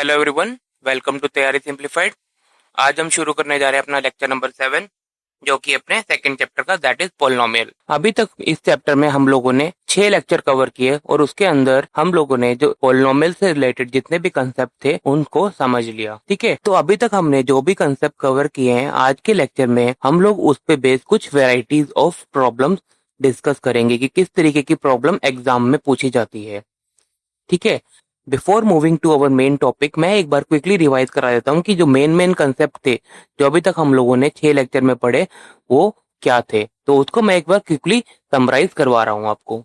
Hello everyone, welcome to तैयारी simplified. आज हम शुरू करने जा रहे हैं अपना लेक्चर नंबर 7 जो कि अपने सेकंड चैप्टर का दैट इज पोलिनोमियल। अभी तक इस चैप्टर में हम लोगों ने 6 लेक्चर कवर किए और उसके अंदर हम लोगों ने जो पोलिनोमियल से रिलेटेड जितने भी कंसेप्ट थे उनको समझ लिया। ठीक है, तो अभी तक हमने जो भी कंसेप्ट कवर किए हैं आज के लेक्चर में हम लोग उस पे बेस्ड कुछ वेराइटीज ऑफ प्रॉब्लम्स डिस्कस करेंगे कि किस तरीके की प्रॉब्लम एग्जाम में पूछी जाती है। ठीक है, before moving to our main topic मैं एक बार क्विकली रिवाइज करा देता हूँ कि जो मेन कंसेप्ट थे जो अभी तक हम लोगों ने 6 लेक्चर में पढ़े वो क्या थे, तो उसको मैं एक बार क्विकली समराइज करवा रहा हूँ आपको।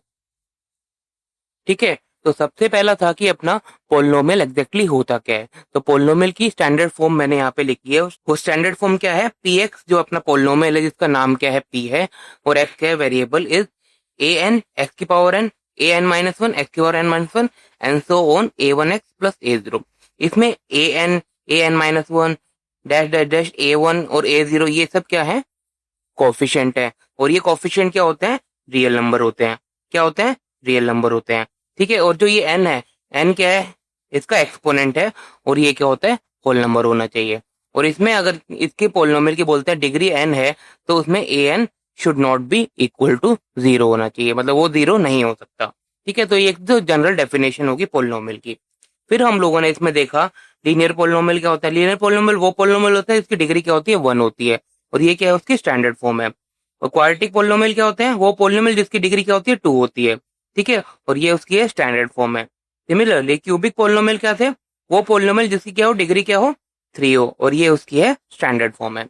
ठीक है, तो सबसे पहला था कि अपना पोलिनोमियल एग्जैक्टली होता क्या है। तो पोलिनोमियल की स्टैंडर्ड फॉर्म मैंने यहाँ पे लिखी है। वो स्टैंडर्ड फॉर्म क्या है, पी एक्स जो अपना पोलिनोमियल है जिसका नाम क्या है पी है और एक्स क्या है variable is a n x की power n a n minus one x की power n minus one and so on a one x plus a zero. इसमें a n minus one dash dash dash a one और a zero ये सब क्या है, coefficient है। और ये कोफिशिएंट क्या होते हैं, रियल नंबर होते हैं। क्या होते हैं, रियल नंबर होते हैं। ठीक है, और जो ये एन है, एन क्या है, इसका एक्सपोनेंट है और ये क्या होता है, होल नंबर होना चाहिए। और इसमें अगर इसके पोलिनोमियल की बोलते हैं डिग्री एन है तो उसमें a n should not be equal to 0 होना चाहिए, मतलब वो 0 नहीं हो सकता। ठीक है, तो ये एक जो जनरल डेफिनेशन होगी पोलिनोमियल की। फिर हम लोगों ने इसमें देखा लीनियर पोलिनोमियल क्या होता है। लीनियर पोलिनोमियल वो पोलिनोमियल होता है इसकी डिग्री क्या होती है, 1 होती है और ये क्या है, उसकी स्टैंडर्ड फॉर्म है। और क्वाड्रेटिक पोलिनोमियल क्या होते हैं, वो पोलिनोमियल जिसकी डिग्री क्या होती है, 2 होती है। ठीक है, और ये उसकी है स्टैंडर्ड फॉर्म है। सिमिलरली क्यूबिक पोलिनोमियल क्या थे, वो पोलिनोमियल जिसकी क्या हो, डिग्री क्या हो, 3 हो और ये उसकी है स्टैंडर्ड फॉर्म है।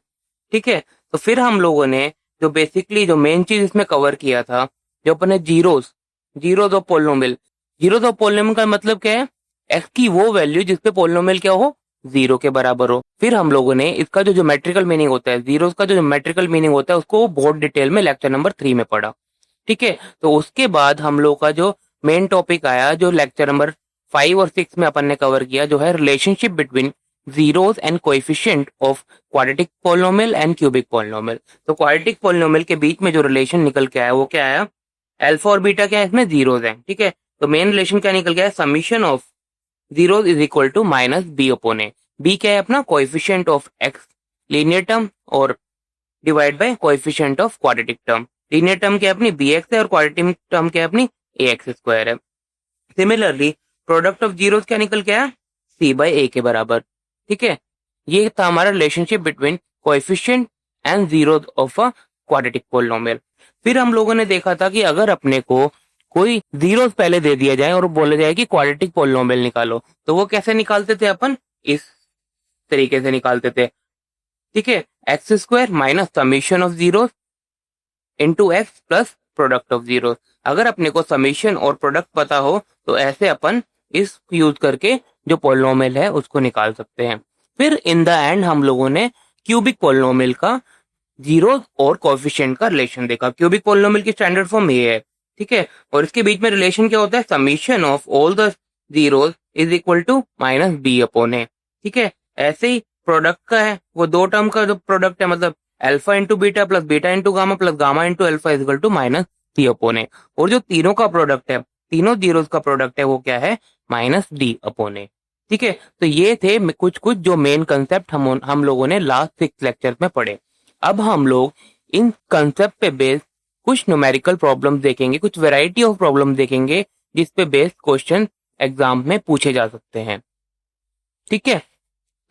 ठीक है, तो फिर हम लोगों ने जो बेसिकली जो मेन चीज इसमें कवर किया था, जो अपने zeros of polynomial. Zeros of polynomial का मतलब क्या है, एक्स की वो वैल्यू जिसपे पोलिनोमियल क्या हो, 0 के बराबर हो। फिर हम लोगों ने इसका जो ज्योमेट्रिकल मीनिंग होता है, जीरोस का जो ज्योमेट्रिकल मीनिंग होता है उसको बहुत डिटेल में लेक्चर नंबर 3 में पढ़ा। ठीक है, तो उसके बाद हम लोग का जो मेन टॉपिक आया जो लेक्चर नंबर 5 और 6 में अपन ने कवर किया, जो है relationship between zeros and coefficient of quadratic polynomial and cubic polynomial. तो क्वाड्रेटिक पोलिनोमियल के बीच में जो रिलेशन निकल के आया वो क्या आया, अल्फा और बीटा क्या है, इसमें जीरोस हैं। ठीक है, तो मेन रिलेशन क्या निकल गया है, summation of zeros is equal to minus b upon a. B क्या है अपना coefficient of x linear term और divide by coefficient of quadratic term. Linear term क्या है अपनी बी एक्स है और क्वाड्रेटिक टर्म क्या है अपनी ए एक्स स्क्वायर है। सिमिलरली प्रोडक्ट ऑफ जीरोस क्या निकल के आया, सी बाय ए के बराबर। ठीक है, ये था हमारा relationship between coefficient and zero of a quadratic polynomial. फिर हम लोगों ने देखा था कि अगर अपने को कोई जीरोस पहले दे दिया जाए और बोला जाए कि क्वाड्रेटिक पोलिनोमियल निकालो, तो वो कैसे निकालते थे अपन, इस तरीके से निकालते थे। ठीक है, x square minus summation of zeros into x plus product of zeros. अगर अपने को समीशन और प्रोडक्ट पता हो तो ऐसे अपन इस यूज करके जो पोलिनोमियल है उसको निकाल सकते हैं। फिर इन द एंड हम लोगों ने क्यूबिक पोलिनोमियल का जीरोस और कोएफिशिएंट का रिलेशन देखा। क्यूबिक पोलिनोमियल की स्टैंडर्ड फॉर्म ये है। ठीक है, और इसके बीच में रिलेशन क्या होता है, summation of all the zeros is equal to minus b upon a. ठीक है, ऐसे ही प्रोडक्ट का है, वो दो टर्म का जो प्रोडक्ट है, मतलब alpha into beta into gamma into alpha is equal to minus c upon a. और जो तीनों का प्रोडक्ट है, तीनों जीरोस का प्रोडक्ट है, वो क्या है, माइनस डी अपॉन ए। ठीक है, तो ये थे कुछ कुछ जो मेन कंसेप्ट हम लोगों ने लास्ट 6 लेक्चर में पढ़े। अब हम लोग इन कंसेप्ट पे बेस्ड कुछ न्यूमेरिकल प्रॉब्लम देखेंगे, कुछ वैरायटी ऑफ प्रॉब्लम देखेंगे जिस पे बेस्ड क्वेश्चन एग्जाम में पूछे जा सकते हैं। ठीक है,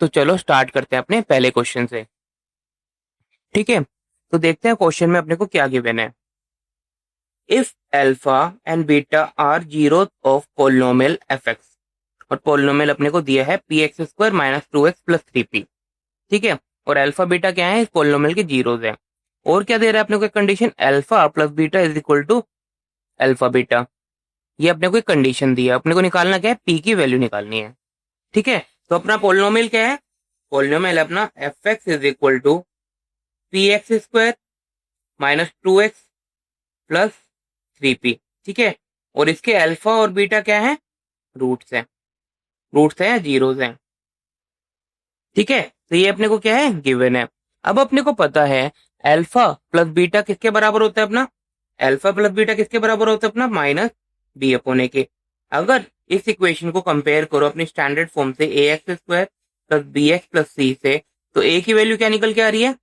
तो चलो स्टार्ट करते हैं अपने पहले क्वेश्चन से। ठीक है, तो देखते हैं क्वेश्चन में अपने को क्या गिवन है। If alpha and beta are zero of polynomial f x, और पोलिनोमियल अपने को दिया है p x square minus 2x plus 3p। ठीक है, और अल्फा बीटा क्या है, इस पोलिनोमियल के जीरोस है। और क्या दे रहा है अपने को, एक condition alpha plus beta is equal to alpha beta. ये अपने को एक कंडीशन दी है, अपने को निकालना क्या है, पी की वैल्यू निकालनी है। ठीक है, तो अपना पोलिनोमियल क्या है, पोलिनोमियल अपना f x is equal to p x square minus 2x plus 3p। ठीक है, और इसके अल्फा और बीटा क्या है, रूट्स है या जीरोस हैं। ठीक है, तो ये अपने को क्या है, गिवन है। अब अपने को पता है अल्फा प्लस बीटा किसके बराबर होता है अपना, अल्फा प्लस बीटा किसके बराबर होता है अपना, माइनस बी अपॉन ए के। अगर इस इक्वेशन को कंपेयर करो अपनी स्टैंडर्ड फॉर्म से a x square plus b x plus c से, तो ए की वैल्यू क्या निकल के आ रही है?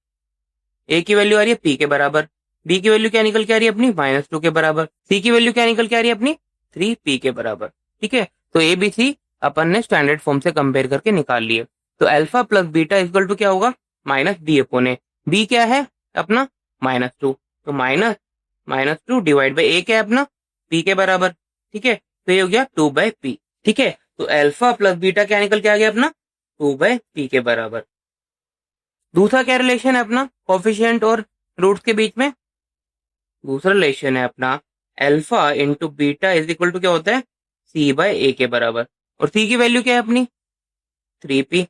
ए की वैल्यू आ रही है पी के बराबर, बी की वैल्यू क्या निकल के आ रही है अपनी -2 के बराबर, सी की वैल्यू क्या निकल के आ रही है अपनी 3p के बराबर। ठीक है, तो ए बी सी अपन ने स्टैंडर्ड फॉर्म से कंपेयर करके निकाल लिए। तो alpha plus beta equal to क्या होगा? -b/a। बी क्या है अपना? -2, तो -2 डिवाइड बाई ए क्या है अपना? p के बराबर। ठीक है, तो ये हो गया 2/p। ठीक है, तो अल्फा प्लस बीटा क्या निकल के आ गया अपना? 2/p के बराबर। दूसरा क्या रिलेशन है अपना कोफिशिएंट और रूट्स के बीच में? दूसरा रिलेशन है अपना alpha into beta is equal to क्या होता है? c/a के बराबर। और c की वैल्यू क्या है अपनी? 3p।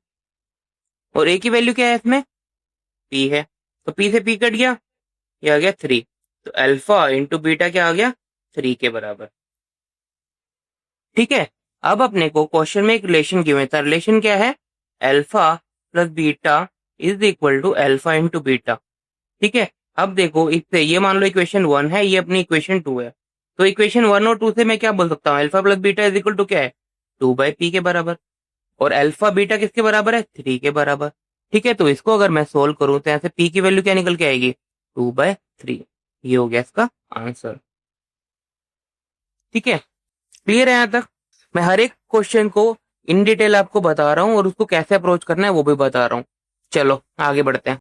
और a की वैल्यू क्या है इसमें? p है, तो p से p कट गया, ये आ गया 3। तो अल्फा इंटू बीटा क्या आ गया? 3 के बराबर। ठीक है, अब अपने को क्वेश्चन में एक रिलेशन गिवन था। रिलेशन क्या है? Alpha plus beta is equal to alpha into beta. ठीक है, अब देखो इससे ये मान लो इक्वेशन 1 है, ये अपनी इक्वेशन 2 है। तो इक्वेशन 1 और 2 से मैं क्या बोल सकता हूँ? Alpha plus beta is equal to क्या है? 2/p के बराबर। और अल्फा बीटा किसके बराबर है? 3 के बराबर। ठीक है, तो इसको अगर मैं सोल्व करूं तो यहाँ से p की वैल्यू क्या निकल के आएगी? 2/3। ये हो गया इसका आंसर। ठीक है, क्लियर है यहाँ तक? मैं हर एक क्वेश्चन को इन डिटेल आपको बता रहा हूँ और उसको कैसे अप्रोच करना है वो भी बता रहा हूँ। चलो आगे बढ़ते हैं।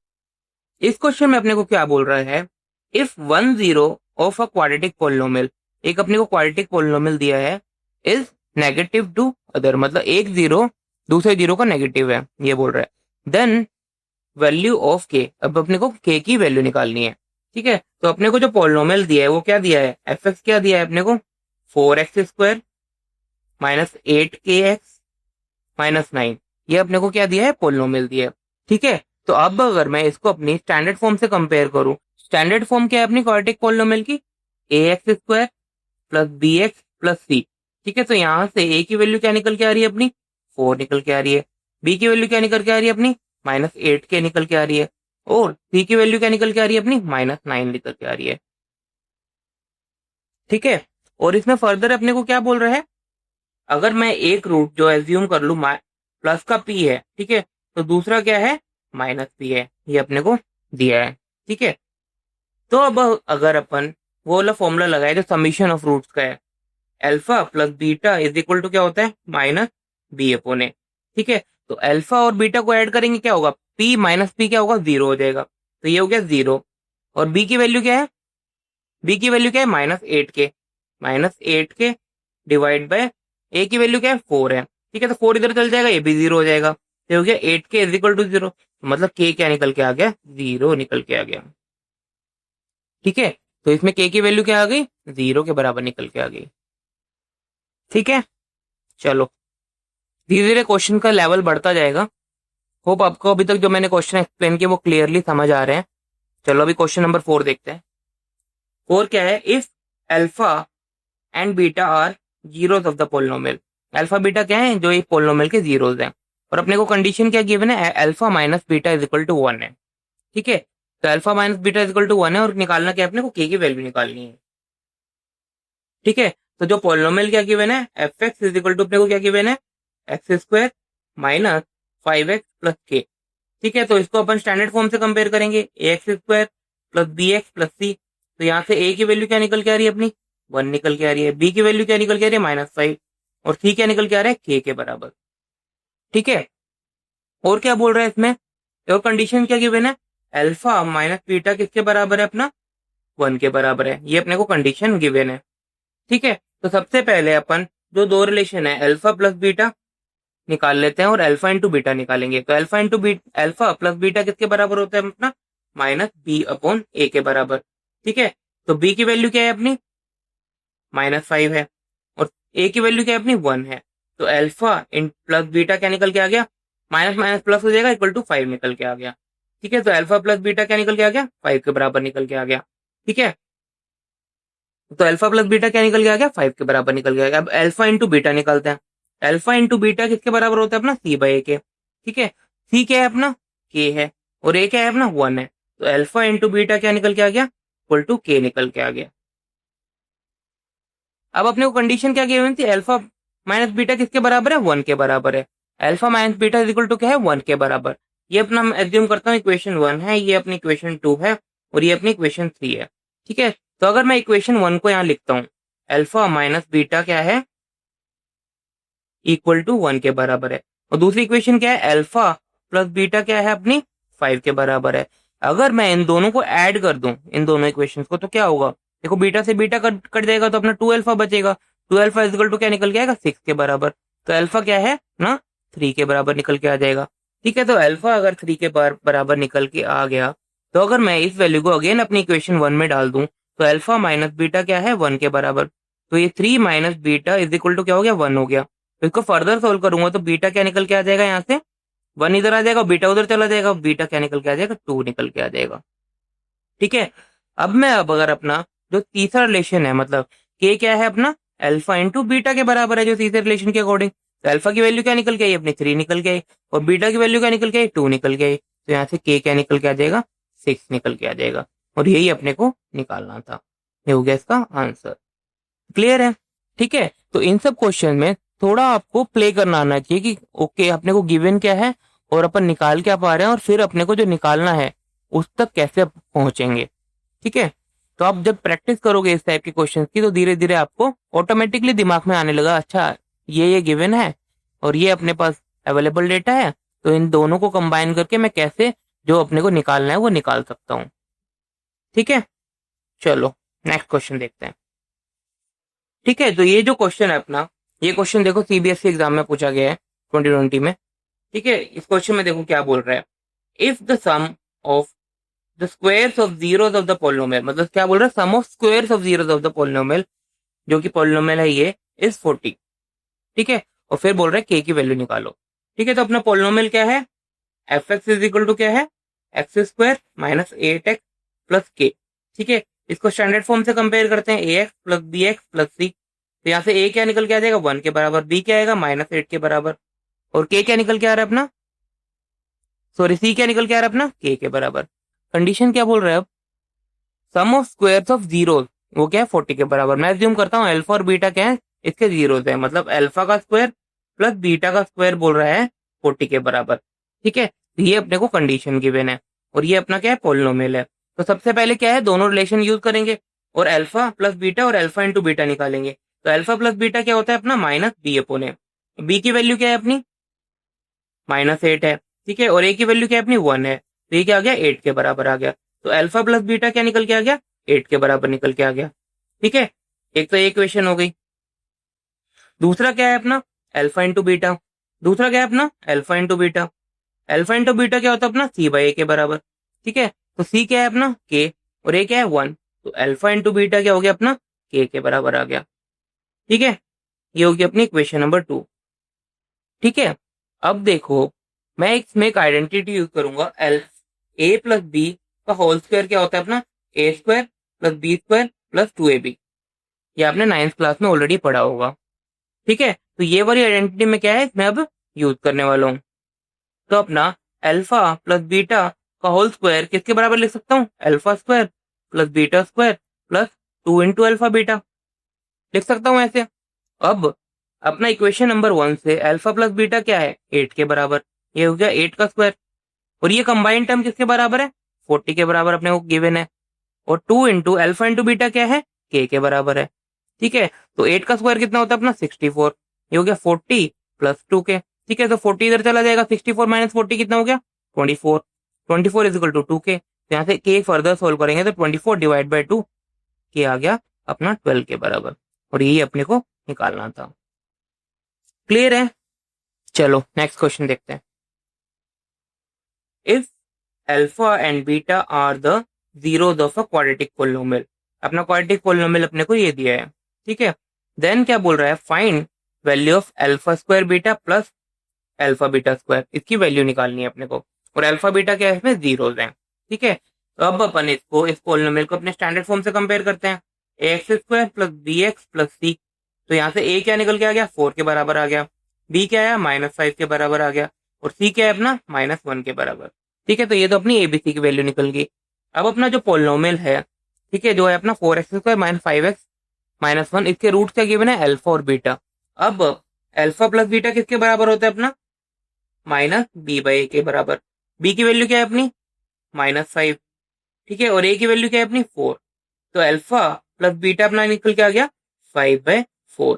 इस क्वेश्चन में अपने को क्या बोल रहा है? If 1 0 of a quadratic polynomial, एक अपने को क्वाड्रेटिक पोलिनोमियल दिया है, इज नेगेटिव टू अदर, मतलब एक जीरो दूसरे जीरो का नेगेटिव है, ये बोल रहा है। देन वैल्यू ऑफ के, अब अपने को के की वैल्यू निकालनी है। ठीक है, तो अपने को जो पोलिनोमियल दिया है वो क्या दिया है? एफ एक्स क्या दिया है अपने को? 4x² -8kx -9, ये अपने को क्या दिया है? पोलिनोमियल दिया है। ठीक है, तो अब अगर मैं इसको अपनी स्टैंडर्ड फॉर्म से कंपेयर करूं, स्टैंडर्ड फॉर्म क्या है अपनी क्वाड्रेटिक पोलिनोमियल की? ax² plus bx plus c। ठीक है, तो यहां से a की वैल्यू क्या निकल के आ रही है अपनी? 4 निकल के आ रही है। b की वैल्यू क्या निकल के आ रही है अपनी? -8k निकल के आ रही है। और c की वैल्यू क्या निकल के आ रही है अपनी? -9 निकल के आ रही है। ठीक है, और इसमें फर्दर अपने को क्या बोल रहा है? अगर मैं एक रूट जो एज्यूम कर लू प्लस का p है, ठीक है, तो दूसरा क्या है? -p है, ये अपने को दिया है। ठीक है, तो अब अगर अपन वो वाला फॉर्मूला लगाए जो समीशन ऑफ रूट्स का है, alpha plus beta is equal to क्या होता है? -b/a। ठीक है, तो अल्फा और बीटा को ऐड करेंगे क्या होगा? p माइनस p क्या होगा? 0 हो जाएगा, तो ये हो गया 0। और b की वैल्यू क्या है? b की वैल्यू क्या है? -8k डिवाइड बाय a की वैल्यू क्या है? 4 है। ठीक है, तो 4 इधर चल जाएगा, ये भी 0 हो जाएगा, तो हो गया 8k इज इक्वल टू 0। मतलब k क्या निकल के आ गया? 0 निकल के आ गया। ठीक है, तो इसमें k की वैल्यू क्या आ गई? 0 के बराबर निकल के आ गई। ठीक है, चलो धीरे धीरे क्वेश्चन का लेवल बढ़ता जाएगा। होप आपको अभी तक जो मैंने क्वेश्चन एक्सप्लेन किए वो क्लियरली समझ आ रहे हैं। चलो अभी क्वेश्चन नंबर 4 देखते हैं। 4 क्या है? If alpha and beta are zeros of the polynomial, alpha beta क्या है? जो ये पोलिनोमियल के जीरोस हैं। और अपने को कंडीशन क्या गिवन है? Alpha minus beta is equal to 1 है। ठीक है, तो alpha minus beta is equal to 1 है और निकालना क्या? अपने को के की वैल्यू निकालनी है। ठीक है, तो जो पोलिनोमियल क्या गिवन है? F x is equal to अपने को क्या गिवन है? x² माइनस 5x प्लस के। ठीक है, तो इसको अपन स्टैंडर्ड फॉर्म से कंपेयर करेंगे, ax² plus bx plus c। तो यहाँ से a की वैल्यू क्या निकल के आ रही है अपनी? 1 निकल के आ रही है। b की वैल्यू क्या निकल के आ रही है? -5। और c क्या निकल के आ रहा है? k के बराबर। ठीक है, और क्या बोल रहा है इसमें? और कंडीशन क्या गिवन है? अल्फा माइनस बीटा किसके बराबर है अपना? 1 के बराबर है, ये अपने को कंडीशन गिवन है। ठीक है, तो सबसे पहले अपन जो दो रिलेशन है अल्फा प्लस बीटा निकाल लेते हैं और अल्फा इंटू बीटा निकालेंगे। तो अल्फा प्लस बीटा किसके बराबर होता है अपना? -b/a के बराबर। ठीक है, तो b की वैल्यू क्या है अपनी? -5 है और a की वैल्यू क्या है अपनी? 1 है। तो अल्फा इन प्लस बीटा क्या निकल के आ गया? माइनस माइनस प्लस हो जाएगा, इक्वल टू 5 निकल के आ गया। ठीक है, तो अल्फा प्लस बीटा क्या निकल के आ गया? 5 के बराबर निकल के आ गया। ठीक है, तो अल्फा प्लस बीटा क्या निकल के आ गया? 5 के बराबर निकल के आ गया। अब अल्फा इंटू बीटा निकलते हैं। अल्फा इंटू बीटा किसके बराबर होता है अपना? c/a के। ठीक है, c क्या है अपना? k है और a क्या है अपना? 1 है। तो अल्फा इंटू बीटा क्या निकल के आ गया? इक्वल टू k निकल के आ गया। अब अपने को कंडीशन क्या गिवन थी? अल्फा माइनस बीटा किसके बराबर है, 1 के बराबर है। Alpha minus beta is equal to क्या है, 1 के बराबर। ये अपना मैं एज्यूम करता हूँ इक्वेशन 1 है, ये अपनी इक्वेशन 2 है और ये अपनी इक्वेशन 3 है। ठीक है, तो अगर मैं इक्वेशन 1 को यहाँ लिखता हूँ, अल्फा माइनस बीटा क्या है, इक्वल टू 1 के बराबर है। और दूसरी इक्वेशन क्या है, अल्फा प्लस बीटा क्या है अपनी 5 के बराबर है। अगर मैं इन दोनों को ऐड कर दूं, इन दोनों इक्वेशंस को, तो क्या होगा, देखो बीटा से बीटा कट जाएगा तो अपना 2 अल्फा बचेगा। 2 अल्फा इज इक्वल टू क्या निकल के आएगा, 6 के बराबर। तो अल्फा क्या है ना, 3 के बराबर निकल के आ जाएगा। ठीक है, तो अल्फा अगर 3 के बराबर निकल के आ गया, तो अगर मैं इस वैल्यू को अगेन अपनी इक्वेशन 1 में डाल दूं, तो अल्फा माइनस बीटा क्या है, 1 के बराबर। तो ये 3 minus beta is equal to क्या हो गया, 1 हो गया। तो इसको फर्दर सोल्व करूंगा तो बीटा क्या निकल के आ जाएगा, यहाँ से 1 इधर आ जाएगा, बीटा उधर चला जाएगा, बीटा क्या निकल के आ जाएगा, 2 निकल के आ जाएगा। ठीक है, अब अगर अपना जो तीसरा रिलेशन है, मतलब के क्या है अपना, अल्फा इंटू बीटा के बराबर है जो तीसरे रिलेशन के अकॉर्डिंग। तो अल्फा की वैल्यू क्या निकल के आई अपनी, 3 निकल के आई, और बीटा की वैल्यू क्या निकल के आई, 2 निकल के आई। तो यहाँ से के क्या निकल के आ जाएगा, 6 निकल के आ जाएगा। और यही अपने को निकालना था, ये हो गया इसका आंसर। क्लियर है। ठीक है, तो इन सब क्वेश्चन में थोड़ा आपको प्ले करना आना चाहिए कि ओके अपने को गिवन क्या है और अपन निकाल क्या पा रहे हैं, और फिर अपने को जो निकालना है उस तक कैसे पहुंचेंगे। ठीक है, तो आप जब प्रैक्टिस करोगे इस टाइप के क्वेश्चंस की, तो धीरे धीरे आपको ऑटोमेटिकली दिमाग में आने लगा, अच्छा ये गिवन है और ये अपने पास अवेलेबल डेटा है, तो इन दोनों को कंबाइन करके मैं कैसे जो अपने को निकालना है वो निकाल सकता हूँ। ठीक है, चलो नेक्स्ट क्वेश्चन देखते हैं। ठीक है, तो ये जो क्वेश्चन है अपना, ये क्वेश्चन देखो सीबीएसई एग्जाम में पूछा गया है 2020 में। ठीक है, इस क्वेश्चन में देखो क्या बोल रहा है, if the sum of the squares of zeros of the polynomial, मतलब क्या बोल रहा है, sum of squares of zeros of the polynomial, जो कि पोलिनोमियल है ये, इज 40। ठीक है, और फिर बोल रहा है के की वैल्यू निकालो। ठीक है, तो अपना पोलिनोमियल क्या है, f x is equal to क्या है, x square minus 8x plus के। ठीक है, इसको स्टैंडर्ड फॉर्म से कंपेयर करते हैं, a x plus b x plus c. तो यहाँ से ए क्या निकल के आ जाएगा, 1 के बराबर, बी क्या आएगा -8 के बराबर, और के क्या निकल के आ रहा है अपना, सॉरी सी क्या निकल के आ रहा है अपना, के बराबर। कंडीशन क्या बोल रहा है अब, सम ऑफ स्क्वायर्स ऑफ जीरोस, वो क्या है 40 के बराबर। मैं अज्यूम करता हूँ अल्फा और बीटा क्या है, इसके जीरोस है, मतलब अल्फा का स्क्वायर प्लस बीटा का स्क्वायर बोल रहा है 40 के बराबर। ठीक है, तो ये अपने को कंडीशन गिवन है, और ये अपना क्या है, पोलिनोमियल है। तो सबसे पहले क्या है, दोनों रिलेशन यूज करेंगे और अल्फा प्लस बीटा और अल्फा इंटू बीटा निकालेंगे। तो अल्फा प्लस बीटा क्या होता है अपना, माइनस बी अपोन ए। बी की वैल्यू क्या है अपनी, -8 है। ठीक है, और ए की वैल्यू क्या है अपनी, 1 है। तो ये क्या आ गया, 8 के बराबर आ गया। तो अल्फा प्लस बीटा क्या निकल के आ गया, 8 के बराबर निकल के आ गया। ठीक है, एक तो ये इक्वेशन हो गई। दूसरा क्या है अपना, अल्फा इंटू बीटा। दूसरा क्या है अपना, alpha into beta. Alpha into beta क्या होता है अपना, सी बाई ए के बराबर। ठीक है, तो सी क्या है अपना, के, और ए क्या है 1। तो अल्फा इंटू बीटा क्या हो गया अपना, के बराबर आ गया। ठीक है, ये होगी अपनी इक्वेशन नंबर 2। ठीक है, अब देखो मैं इसमें एक आइडेंटिटी यूज करूंगा, एल ए प्लस बी का होल स्क्वायर क्या होता है अपना, a square plus b square plus 2ab। ये आपने 9th क्लास में ऑलरेडी पढ़ा होगा। ठीक है, तो ये वाली आइडेंटिटी में क्या है, मैं अब यूज करने वाला हूँ। तो अपना अल्फा प्लस बीटा का होल स्क्वायर किसके बराबर लिख सकता हूँ, alpha square plus beta square plus 2 into alpha beta लिख सकता हूँ ऐसे। अब अपना इक्वेशन नंबर 1 से अल्फा प्लस बीटा क्या है, 8 के बराबर, ये हो गया 8 का स्क्वायर, और ये कंबाइंड टर्म किसके बराबर है, 40 के बराबर अपने को गिवन है, और 2 इंटू अल्फा इंटू बीटा क्या है, के बराबर है। ठीक है, तो 8 का स्क्वायर कितना होता है अपना, 64। ये हो गया 40 प्लस 2 के। ठीक है, तो 40 इधर चला जाएगा, 64 माइनस 40 कितना हो गया, 24। 24 इज इक्वल टू 2 के। तो यहाँ से के फर्दर सोल्व करेंगे तो 24 डिवाइड बाई 2 के आ गया अपना 12 के बराबर, और यही अपने को निकालना था। क्लियर है, चलो नेक्स्ट क्वेश्चन देखते हैं। If alpha and beta are the zeros of a quadratic polynomial, अपना क्वाड्रेटिक पोलिनोमियल अपने को ये दिया है। ठीक है, देन क्या बोल रहा है, find value of alpha square beta plus alpha beta square, इसकी वैल्यू निकालनी है अपने को, और अल्फा बीटा क्या है, इसमें जीरोस हैं। ठीक है, तो अब अपन इसको, इस पोलिनोमियल को अपने स्टैंडर्ड फॉर्म से कंपेयर करते हैं, a x square plus b x plus c. तो यहाँ से ए क्या निकल के आ गया, 4 के बराबर आ गया, बी क्या आया, -5 के बराबर आ गया, और सी क्या है अपना, -1 के बराबर। ठीक है, तो ये तो अपनी एबीसी की वैल्यू निकल गई। अब अपना जो पोलिनोमियल है, ठीक है, जो है अपना 4x स्क्वायर -5x -1, इसके रूट क्या गिवन है, अल्फा और बीटा। अब अल्फा प्लस बीटा किसके बराबर होता है अपना, माइनस बी बाई ए के बराबर। बी की वैल्यू क्या है अपनी, -5, ठीक है, और ए की वैल्यू क्या है अपनी 4। तो अल्फा प्लस बीटा अपना निकल के आ गया 5/4,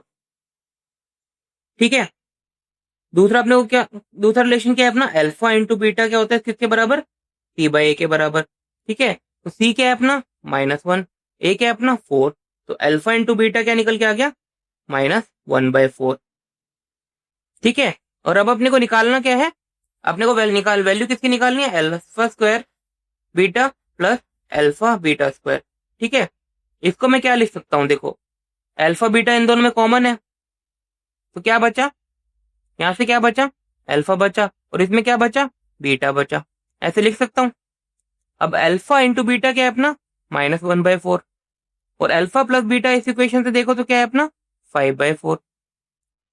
ठीक है। दूसरा अपने को क्या, दूसरा रिलेशन क्या है अपना, अल्फा इंटू बीटा क्या होता है किसके बराबर, सी बाई ए के बराबर, ठीक है। तो सी क्या है अपना -1, ए क्या है अपना 4, तो अल्फा इंटू बीटा क्या निकल के आ गया -1/4, ठीक है। और अब अपने को निकालना क्या है, अपने को वैल्यू किसकी निकालनी है, alpha square beta plus alpha beta square, ठीक है। इसको मैं क्या लिख सकता हूं, देखो अल्फा बीटा इन दोनों में कॉमन है, तो क्या बचा, यहां से क्या बचा, अल्फा बचा, और इसमें क्या बचा, बीटा बचा, ऐसे लिख सकता हूं। अब अल्फा इंटू बीटा क्या है अपना -1/4, और अल्फा प्लस बीटा इस इक्वेशन से देखो तो क्या है अपना 5/4,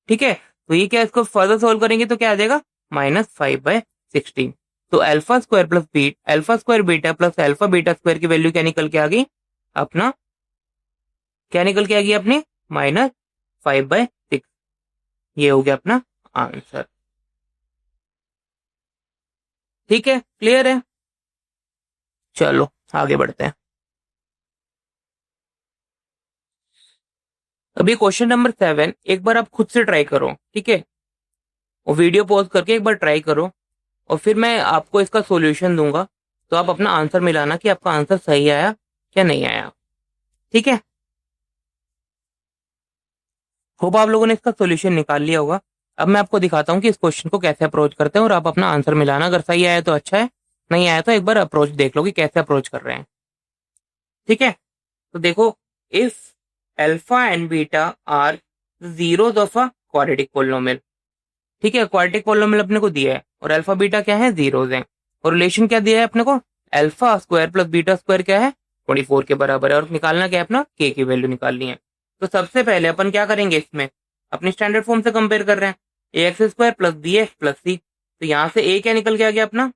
ठीक है। तो ये क्या, इसको फर्दर सोल्व करेंगे तो क्या आ जाएगा -5/16। तो alpha square beta plus alpha beta square की वैल्यू क्या निकल के आ गई अपना, क्या निकल के आ गई अपनी -5/6। ये हो गया अपना आंसर, ठीक है, क्लियर है। चलो आगे बढ़ते हैं। अभी क्वेश्चन नंबर 7 एक बार आप खुद से ट्राई करो, ठीक है, और वीडियो पॉज करके एक बार ट्राई करो, और फिर मैं आपको इसका सॉल्यूशन दूंगा, तो आप अपना आंसर मिलाना कि आपका आंसर सही आया क्या नहीं आया, ठीक है। होप आप लोगों ने इसका सॉल्यूशन निकाल लिया होगा। अब मैं आपको दिखाता हूँ कि इस क्वेश्चन को कैसे अप्रोच करते हैं, और आप अपना आंसर मिलाना, अगर सही आया तो अच्छा है, नहीं आया तो एक बार अप्रोच देख लो कि कैसे अप्रोच कर रहे हैं, ठीक है। तो देखो, if alpha and beta are zeros of a quadratic polynomial, ठीक है, क्वाड्रेटिक पोलिनोमियल अपने को दिया है और अल्फा बीटा क्या है, जीरोस है, और रिलेशन क्या दिया है अपने को, alpha square plus beta square क्या है 24 के बराबर है, और निकालना क्या है अपना, के की वैल्यू निकालनी है। तो सबसे पहले अपन क्या करेंगे, इसमें अपनी स्टैंडर्ड फॉर्म से कंपेयर कर रहे हैं, a x square plus b x plus c, तो यहाँ से ए क्या निकल के आ गया अपना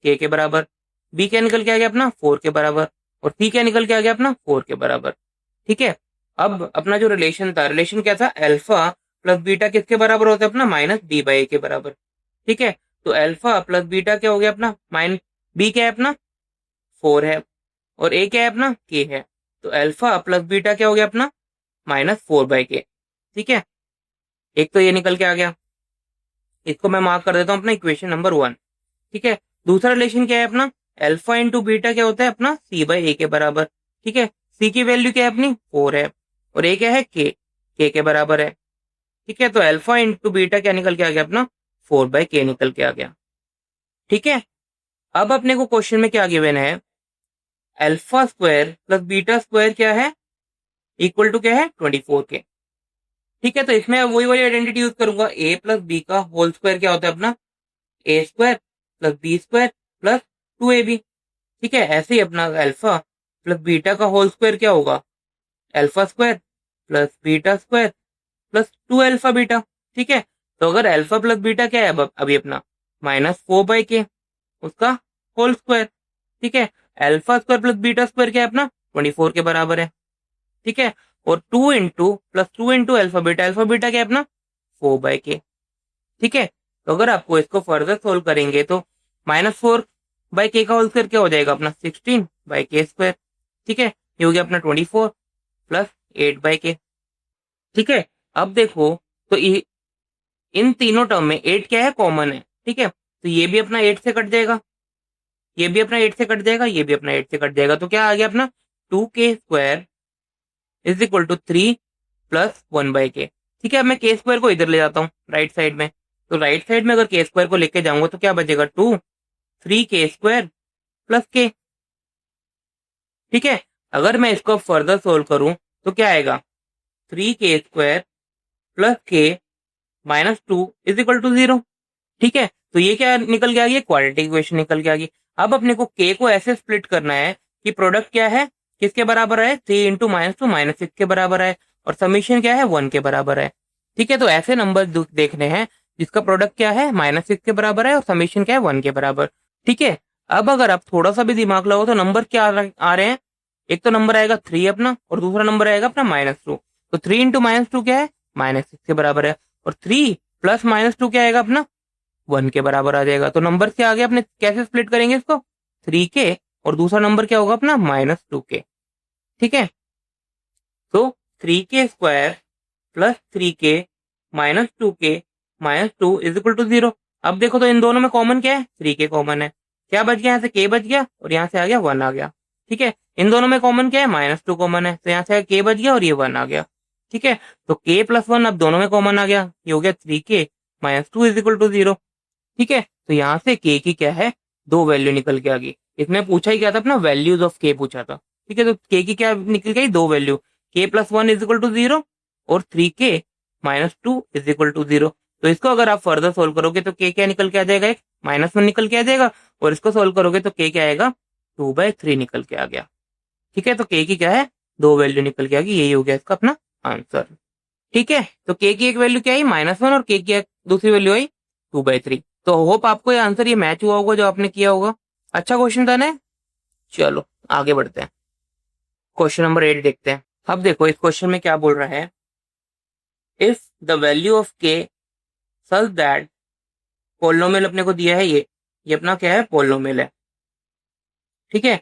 के बराबर, बी क्या निकल के आ गया अपना 4 के बराबर, और सी क्या निकल के आ गया अपना 4 के बराबर, ठीक है। अब अपना जो रिलेशन था, रिलेशन क्या था, अल्फा प्लस बीटा किसके बराबर होता है अपना, -b/a के बराबर, ठीक है। तो अल्फा प्लस बीटा क्या हो गया अपना, बी क्या है अपना 4 है, और ए क्या है अपना के है, तो अल्फा प्लस बीटा क्या हो गया अपना -4/k, ठीक है। एक तो ये निकल के आ गया, इसको मैं मार्क कर देता हूँ अपना इक्वेशन नंबर 1, ठीक है। दूसरा रिलेशन क्या है अपना, अल्फा इंटू बीटा क्या होता है अपना c/a के बराबर, ठीक है। सी की वैल्यू क्या है अपनी 4 है, और ए क्या है के बराबर है, ठीक है। तो अल्फा इंटू बीटा क्या निकल के आ गया अपना 4/k निकल के आ गया, ठीक है। अब अपने को क्वेश्चन में क्या गिवन है, alpha square plus beta square क्या है, इक्वल टू क्या है 24 के, ठीक है। तो इसमें वही वाली आइडेंटिटी यूज करूंगा, ए प्लस बी का होल स्क्वायर क्या होता है अपना a square plus b square plus 2ab, ठीक है। ऐसे ही अपना अल्फा प्लस बीटा का होल स्क्वायर क्या होगा, alpha square plus beta square plus 2 alpha beta, ठीक है। तो अगर अल्फा प्लस बीटा क्या है अब अभी अपना -4/k, उसका होल स्क्वायर, ठीक है। Alpha square plus beta square क्या है अपना 24 के बराबर है, ठीक है। और 2 इंटू अल्फा बीटा क्या है अपना 4/k, ठीक है। तो अगर आपको इसको फर्दर सोल्व करेंगे तो -4/k का होल स्क्वायर क्या हो जाएगा अपना 16/k स्क्वायर, ठीक है। ये हो गया अपना 24 प्लस 8/k, ठीक है। अब देखो, तो इन तीनों टर्म में 8 क्या है, कॉमन है, ठीक है। तो ये भी अपना 8 से कट जाएगा, ये भी अपना 8 से कट जाएगा, ये भी अपना 8 से कट जाएगा, तो क्या आ गया अपना 2k square is equal to 3 plus 1/k, ठीक है। अब मैं के स्क्वायर को इधर ले जाता हूँ राइट साइड में, तो राइट साइड में अगर के स्क्वायर को लेके जाऊंगा तो क्या बचेगा 3k स्क्वायर प्लस k, ठीक है। अगर मैं इसको फर्दर सोल्व करूं तो क्या आएगा 3k square plus k -2 is equal to 0, ठीक है। तो ये क्या निकल के आ गया, क्वाड्रेटिक इक्वेशन निकल के आ गई। अब अपने को k को ऐसे स्प्लिट करना है कि प्रोडक्ट क्या है, किसके बराबर है, 3 इंटू -2 -6 के बराबर है, और समीशन क्या है 1 के बराबर है, ठीक है। तो ऐसे नंबर देखने हैं जिसका प्रोडक्ट क्या है -6 के बराबर है और समीशन क्या है 1 के बराबर, ठीक है। अब अगर आप थोड़ा सा भी दिमाग लगाओ तो नंबर क्या आ रहे हैं, एक तो नंबर आएगा 3 अपना, और दूसरा नंबर आएगा अपना -2, तो 3 इंटू -2 क्या है -6 के बराबर है, और 3 प्लस -2 क्या आएगा अपना 1 के बराबर आ जाएगा। तो नंबर क्या आ गया, अपने कैसे स्प्लिट करेंगे इसको 3k और दूसरा नंबर क्या होगा अपना -2k। ठीक है, तो 3k² plus 3k minus 2k minus 2 is equal to 0। अब देखो तो इन दोनों में कॉमन क्या है 3k कॉमन है, क्या बच गया यहाँ से k बच गया और यहाँ से आ गया 1 आ गया। ठीक है, इन दोनों में कॉमन क्या है -2 कॉमन है, तो यहाँ से k बच गया और ये 1 आ गया। ठीक है, तो k प्लस 1 अब दोनों में कॉमन आ गया, ये हो गया 3k minus 2 is equal to 0। ठीक है, तो यहाँ से k की क्या है 2 वैल्यू निकल के आ गई। इसमें पूछा ही क्या था अपना वैल्यूज ऑफ k पूछा था। ठीक है, तो k की क्या निकल गई 2 value, k plus 1 is equal to 0 और 3k minus 2 is equal to 0। तो इसको अगर आप फर्दर सोल्व करोगे तो k क्या निकल के आ जाएगा, एक -1 निकल के आ जाएगा, और इसको सोल्व करोगे तो k क्या आएगा 2/3 निकल के आ गया। ठीक है, तो k की क्या है 2 वैल्यू निकल के आ गई, यही हो गया इसका अपना आंसर। ठीक है, तो k की एक वैल्यू क्या आई -1 और k की दूसरी वैल्यू आई 2/3। तो होप आपको ये आंसर ये मैच हुआ होगा जो आपने किया होगा। अच्छा क्वेश्चन था ना। चलो आगे बढ़ते हैं, क्वेश्चन नंबर 8 देखते हैं। अब देखो इस क्वेश्चन में क्या बोल रहा है, if the value of k such that, polynomial अपने को दिया है, ये अपना क्या है पोलिनोमियल है। ठीक है,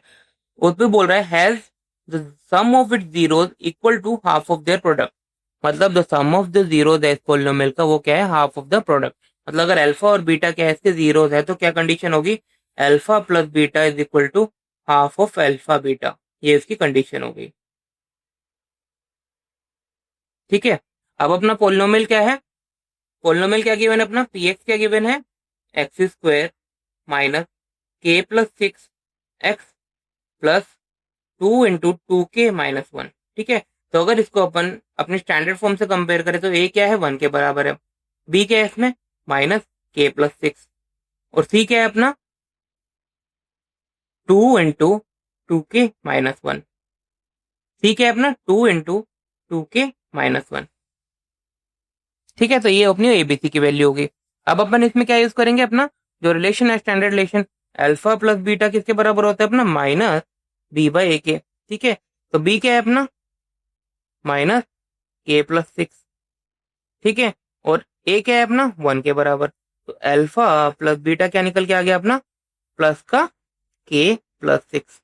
उस पे बोल रहा है has the sum of its zeros equal to half of their product. मतलब the sum of the zeros है पोलिनोमियल का वो क्या है हाफ ऑफ द प्रोडक्ट। मतलब अगर अल्फा और बीटा क्या है इसके जीरोस है तो क्या कंडीशन होगी alpha plus beta is equal to half of alpha beta, ये इसकी कंडीशन होगी। ठीक है, अब अपना पोलिनोमियल क्या है, पोलिनोमियल क्या गिवन है अपना पी एक्स क्या गिवन है x² minus k plus 6x plus 2 into 2k minus 1। ठीक है, तो अगर इसको अपन अपने स्टैंडर्ड फॉर्म से कंपेयर करें तो a क्या है 1 के बराबर है, b क्या है इसमें -k+6 और c क्या है अपना 2 इंटू 2k माइनस 1। c क्या है अपना 2 इंटू 2k माइनस 1। ठीक है, तो ये अपनी एबीसी की वैल्यू होगी। अब अपन इसमें क्या यूज करेंगे अपना जो रिलेशन है standard relation, alpha plus beta किसके बराबर होता है अपना -b/ak। ठीक है, तो b क्या है अपना -k+6। ठीक है, और a क्या है अपना 1 के बराबर, तो अल्फा प्लस बीटा क्या निकल के आ गया अपना प्लस का k+6।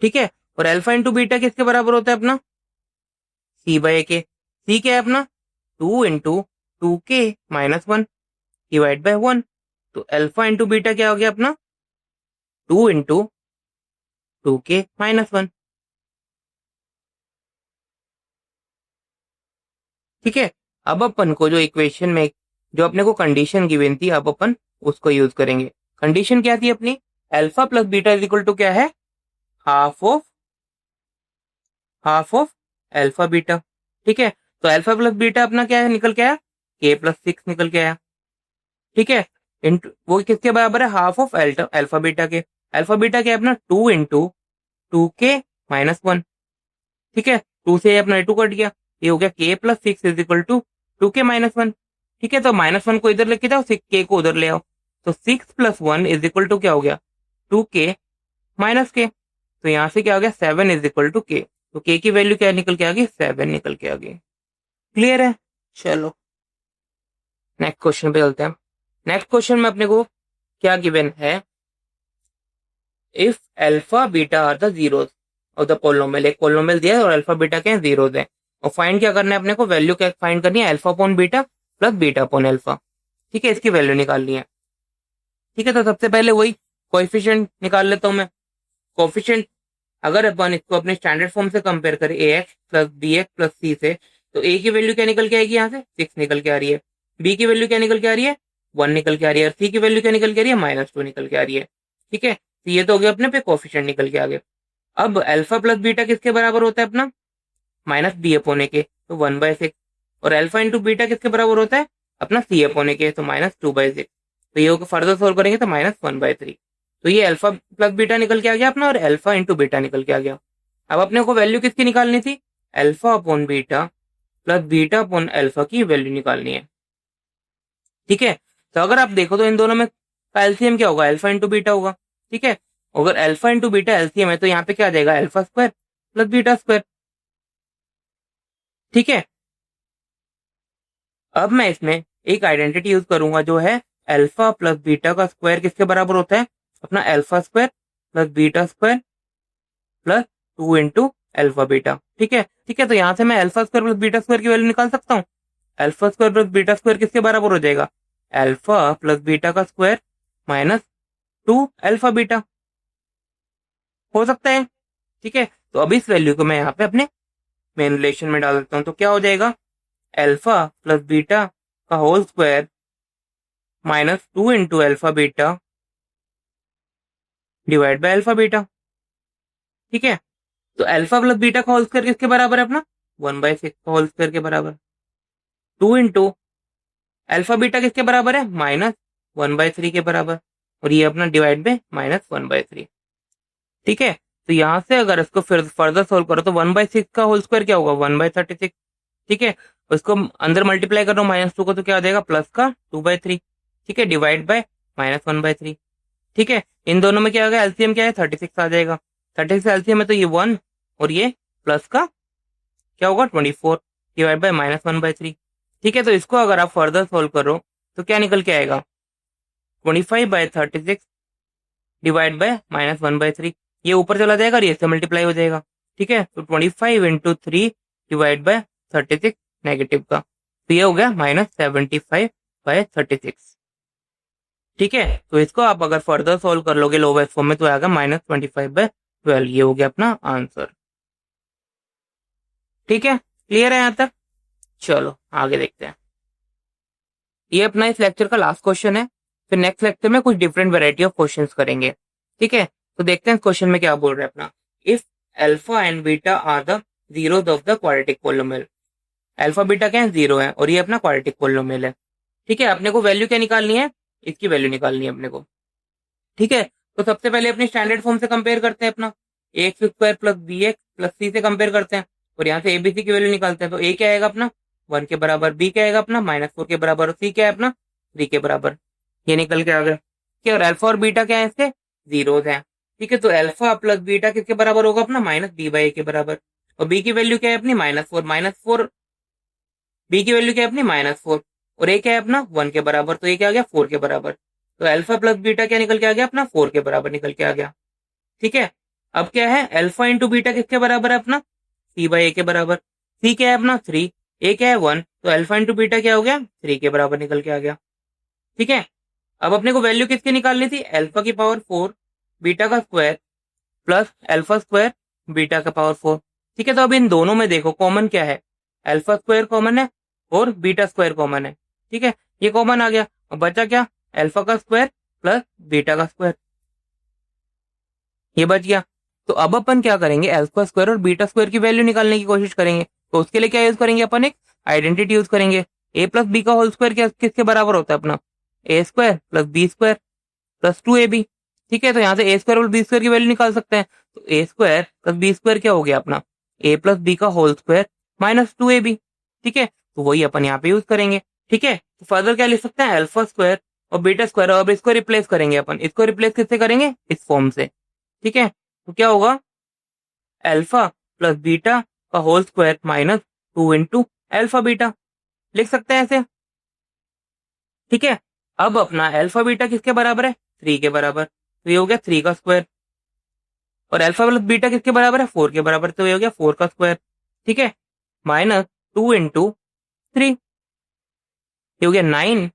ठीक है, और अल्फा इंटू बीटा किसके बराबर होता है अपना c/ak। c क्या है अपना 2 into 2k minus 1 divide by 1, तो अल्फा इंटू बीटा क्या हो गया अपना 2 इंटू 2k माइनस 1। ठीक है, अब अपन को जो इक्वेशन में जो अपने को कंडीशन गिवन थी अब अपन उसको यूज करेंगे। कंडीशन क्या थी अपनी alpha plus beta is equal to क्या है हाफ ऑफ अल्फा बीटा। ठीक है, तो अल्फा प्लस बीटा अपना क्या है निकल के आया k+6 निकल के आया। ठीक है, इंटू वो किसके बराबर है हाफ ऑफ अल्फा बीटा के, अल्फा बीटा क्या है अपना 2 इंटू 2k माइनस 1। ठीक है, 2 से अपना 2 कट गया, ये हो गया k+6 is equal to 2k minus 1। ठीक है, तो -1 को इधर लेके जाओ k को उधर ले आओ, तो 6 + 1 इज इक्वल टू क्या हो गया 2k माइनस k। तो यहाँ से क्या हो गया 7 इज इक्वल टू k, तो k की वैल्यू क्या निकल के आ गई 7 निकल के आ गई। क्लियर है, चलो नेक्स्ट क्वेश्चन पे चलते हैं। नेक्स्ट क्वेश्चन में अपने को क्या गिवन है, if alpha beta are the zeros of the polynomial, एक पोलिनोमियल दिया है और अल्फा बीटा के जीरोस है, और फाइंड क्या करना है अपने को वैल्यू क्या फाइंड करनी है alpha upon beta plus beta upon alpha. ठीक है, इसकी वैल्यू निकालनी है। ठीक है, तो सबसे पहले वही कोएफिशिएंट निकाल लेता हूं मैं। कोएफिशिएंट अगर अपन इसको अपने स्टैंडर्ड फॉर्म से कंपेयर करें ax plus bx plus c से, तो a की वैल्यू क्या निकल के आएगी यहाँ से 6 निकल के आ रही है, b की वैल्यू क्या निकल के आ रही है 1 निकल के आ रही है, और c की वैल्यू क्या निकल के आ रही है -2 निकल के आ रही है। ठीक है, तो ये तो हो गया अपने पे कोएफिशिएंट निकल के आ गए। अब अल्फा प्लस बीटा किसके बराबर होता है अपना -b/a, तो 1/6, और अल्फा इंटू बीटा किसके बराबर होता है अपना c/a, तो -2/6। तो ये फर्दर सोल्व करेंगे तो -1/3। तो ये अल्फा प्लस बीटा निकल के आ गया अपना, और अल्फा इंटू बीटा निकल के आ गया। अब अपने को वैल्यू किसकी निकालनी थी alpha upon beta plus beta upon alpha की वैल्यू निकालनी है। ठीक है, तो अगर आप देखो तो इन दोनों में एलसीएम क्या होगा अल्फा इंटू बीटा होगा। ठीक है, अगर अल्फा इंटू बीटा एलसीएम है तो यहाँ पे क्या आ जाएगा alpha square plus beta square. ठीक है, अब मैं इसमें एक आइडेंटिटी यूज करूंगा जो है अल्फा प्लस बीटा का स्क्वायर किसके बराबर होता है, अपना alpha square plus beta square plus 2 into alpha beta. ठीक है, ठीक है, तो यहां से मैं alpha square plus beta square की वैल्यू निकाल सकता हूँ। Alpha square plus beta square किसके बराबर हो जाएगा, अल्फा प्लस बीटा का स्क्वायर माइनस 2 अल्फा बीटा, हो सकता है। ठीक है, तो अब इस वैल्यू को मैं यहाँ पे अपने मेन रिलेशन में डाल देता हूँ, तो क्या हो जाएगा, अल्फा प्लस बीटा का whole square minus 2 into alpha beta divide by alpha beta. ठीक है, तो अल्फा प्लस बीटा का होल स्क्वायर किसके बराबर है अपना, 1/6 का होल स्क्वायर के बराबर। 2 इंटू अल्फा बीटा किसके बराबर है, -1/3 के बराबर, और ये अपना डिवाइड बाय -1/3। ठीक है, तो यहां से अगर इसको फिर फर्दर सोल्व करो तो 1/6 का होल स्क्वायर क्या होगा, 1/36। ठीक है, उसको अंदर मल्टीप्लाई करो -2 को, तो क्या हो जाएगा प्लस का 2/3। ठीक है, डिवाइड बाय -1/3। ठीक है, इन दोनों में क्या आ गया, एलसीएम क्या है, 36 आ जाएगा। 36 एलसीएम है तो ये 1 और ये प्लस का क्या होगा 24 डिवाइड बाय -1/3। ठीक है, तो इसको अगर आप फर्दर सोल्व करो तो क्या निकल के आएगा, 25/36 डिवाइड बाय -1/3। ये ऊपर चला जाएगा और ये से मल्टीप्लाई हो जाएगा। ठीक है, तो 25 इंटू 3 डिवाइड बाय 36 नेगेटिव का, तो ये हो गया -75/36। ठीक है, तो इसको आप अगर फर्दर सोल्व कर लोगे लोवेस्ट फॉर्म में तो आएगा -25/12। ये हो गया अपना आंसर। ठीक है, क्लियर है यहाँ तक, चलो आगे देखते हैं। ये अपना इस लेक्चर का लास्ट क्वेश्चन है, फिर नेक्स्ट लेक्चर में कुछ डिफरेंट वैरायटी ऑफ क्वेश्चंस करेंगे। ठीक है, तो देखते हैं क्वेश्चन में क्या बोल रहे हैं अपना, if alpha and beta are the zeros of the quadratic polynomial. Alpha beta क्या है, 0 है, और ये अपना क्वाड्रेटिक पोलिनोमियल है। ठीक है, अपने को वैल्यू क्या निकालनी है, इसकी वैल्यू निकालनी है अपने को। ठीक है, तो सबसे पहले अपनी स्टैंडर्ड फॉर्म से कंपेयर करते हैं अपना, x square plus b x plus c से कंपेयर करते हैं, और यहाँ से एबीसी की वैल्यू निकालते हैं। तो ए क्या आएगा अपना 1 के बराबर, बी क्या आएगा अपना -4 के बराबर, और सी क्या है अपना 3 के बराबर। ये निकल के आ गया। क्या, और अल्फा और बीटा क्या है, इसके जीरोस है। ठीक है, तो अल्फा प्लस बीटा किसके बराबर होगा अपना -b/a के बराबर, और बी की वैल्यू क्या है अपनी -4, बी की वैल्यू क्या है अपनी -4, और ए क्या है अपना 1 के बराबर, तो ये क्या आ गया 4 के बराबर। तो अल्फा प्लस बीटा क्या निकल के आ गया अपना 4 के बराबर निकल के आ गया। ठीक है, अब क्या है, अल्फा इंटू बीटा किसके बराबर है अपना c/a के बराबर, सी क्या है अपना 3, ए क्या है 1, तो अल्फा इंटू बीटा क्या हो गया 3 के बराबर निकल के आ गया। ठीक है, अब अपने को वैल्यू किसकी निकालनी थी, अल्फा की पावर 4 बीटा का square plus alpha square beta का पावर 4। ठीक है, तो अब इन दोनों में देखो कॉमन क्या है, अल्फा स्क्वायर कॉमन है और बीटा स्क्वायर कॉमन है। ठीक है, ये कॉमन आ गया, और बचा क्या, अल्फा का स्क्वायर प्लस बीटा का स्क्वायर, ये बच गया। तो अब अपन क्या करेंगे, अल्फा स्क्वायर और बीटा स्क्वायर की वैल्यू निकालने की कोशिश करेंगे। तो उसके लिए क्या यूज करेंगे अपन, एक आइडेंटिटी यूज करेंगे। ए प्लस बी का होल स्क्वायर क्या किसके बराबर होता है अपना, a square plus b square plus 2ab। ठीक है, तो यहाँ से ए स्क्वायर और बी स्क्वायर की वैल्यू निकाल सकते हैं। तो a square plus b square क्या हो गया अपना, ए प्लस बी का होल स्क्वायर -2ab। ठीक है, तो वही अपन यहाँ पे यूज करेंगे। ठीक है, तो फर्दर क्या लिख सकते हैं, अल्फा स्क्वायर और बीटा स्क्वायर, और इसको रिप्लेस करेंगे अपन, इसको रिप्लेस किससे करेंगे, इस फॉर्म से। ठीक है, तो क्या होगा, अल्फा प्लस बीटा का whole square -2 into alpha beta, लिख सकते हैं ऐसे। ठीक है, अब अपना अल्फा बीटा किसके बराबर है, 3 के बराबर, तो ये हो गया 3 का स्क्वायर, और अल्फा प्लस बीटा किसके बराबर है, 4 के बराबर, तो ये हो गया 4 का स्क्वायर। ठीक है, -2 इंटू 3, ये हो गया 9,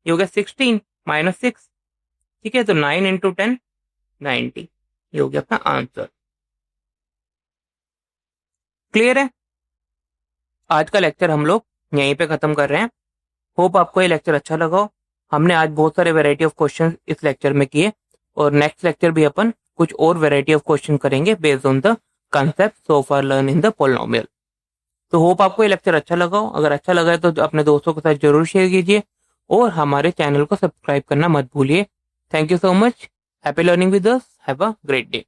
ये हो गया 16 -6। ठीक है, तो 9 इंटू 10 90, ये हो गया अपना आंसर। क्लियर है, आज का लेक्चर हम लोग यहीं पे खत्म कर रहे हैं। होप आपको ये लेक्चर अच्छा लगा हो। हमने आज बहुत सारे वैरायटी ऑफ क्वेश्चन इस लेक्चर में किए, और नेक्स्ट लेक्चर भी अपन कुछ और वैरायटी ऑफ क्वेश्चन करेंगे based on the concept so far learn in the polynomial. तो होप आपको ये लेक्चर अच्छा लगा हो। अगर अच्छा लगा है तो अपने दोस्तों के साथ जरूर शेयर कीजिए, और हमारे चैनल को सब्सक्राइब करना मत भूलिए। Thank you so much, happy learning with us, have a great day.